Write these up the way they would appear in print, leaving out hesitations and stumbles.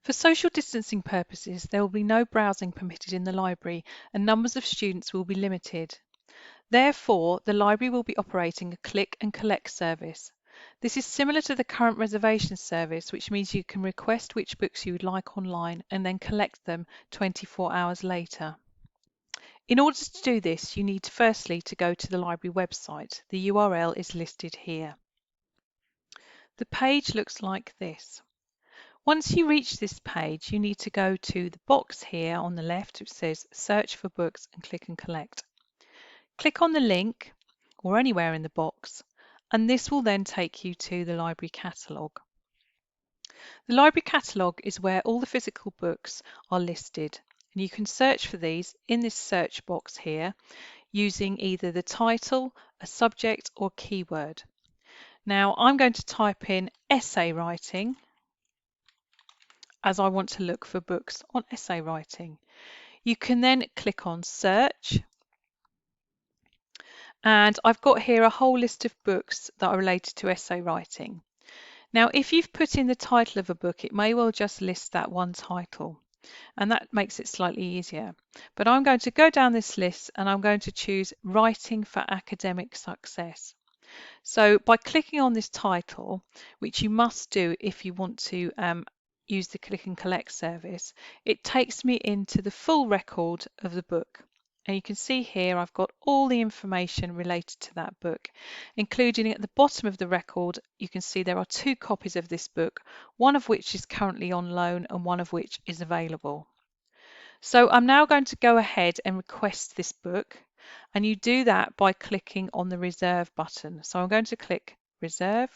For social distancing purposes, there will be no browsing permitted in the library and numbers of students will be limited. Therefore, the library will be operating a click and collect service. This is similar to the current reservation service, which means you can request which books you would like online and then collect them 24 hours later. In order to do this, you need firstly to go to the library website. The URL is listed here. The page looks like this. Once you reach this page, you need to go to the box here on the left which says search for books and click and collect. Click on the link or anywhere in the box and this will then take you to the library catalogue. The library catalogue is where all the physical books are listed and you can search for these in this search box here using either the title, a subject or keyword. Now I'm going to type in essay writing as I want to look for books on essay writing. You can then click on search and I've got here a whole list of books that are related to essay writing. Now if you've put in the title of a book, it may well just list that one title and that makes it slightly easier. But I'm going to go down this list and I'm going to choose Writing for Academic Success. So by clicking on this title, which you must do if you want to use the click and collect service, it takes me into the full record of the book. And you can see here I've got all the information related to that book, including at the bottom of the record you can see there are 2 copies of this book, one of which is currently on loan and one of which is available. So I'm now going to go ahead and request this book, and you do that by clicking on the reserve button. So I'm going to click reserve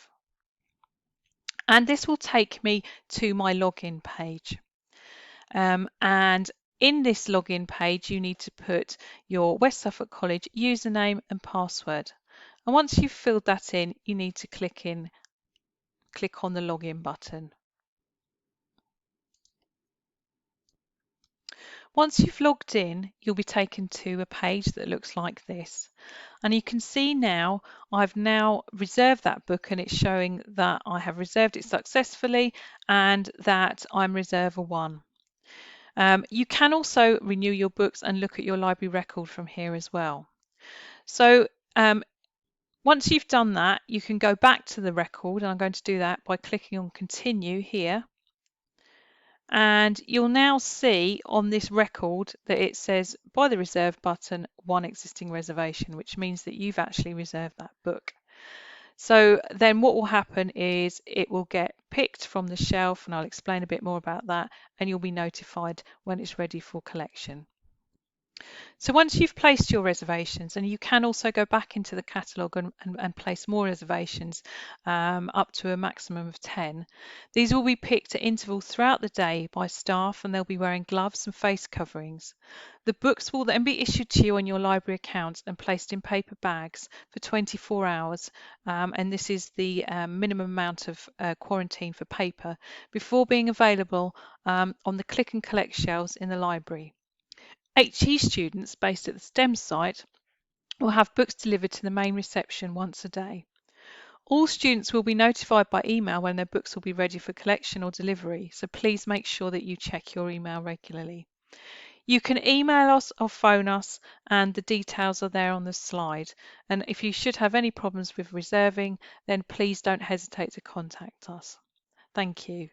and this will take me to my login page. And in this login page you need to put your West Suffolk College username and password. And once you've filled that in, you need to click on the login button. Once you've logged in, you'll be taken to a page that looks like this. And you can see now I've now reserved that book and it's showing that I have reserved it successfully and that I'm reserver 1. You can also renew your books and look at your library record from here as well. So once you've done that, you can go back to the record, and I'm going to do that by clicking on continue here. And you'll now see on this record that it says by the reserve button 1 existing reservation, which means that you've actually reserved that book. So then what will happen is it will get picked from the shelf, and I'll explain a bit more about that, and you'll be notified when it's ready for collection. So once you've placed your reservations, and you can also go back into the catalogue and place more reservations up to a maximum of 10, these will be picked at intervals throughout the day by staff and they'll be wearing gloves and face coverings. The books will then be issued to you on your library account and placed in paper bags for 24 hours and this is the minimum amount of quarantine for paper before being available on the click and collect shelves in the library. HE students based at the STEM site will have books delivered to the main reception once a day. All students will be notified by email when their books will be ready for collection or delivery, so please make sure that you check your email regularly. You can email us or phone us and the details are there on the slide. And if you should have any problems with reserving, then please don't hesitate to contact us. Thank you.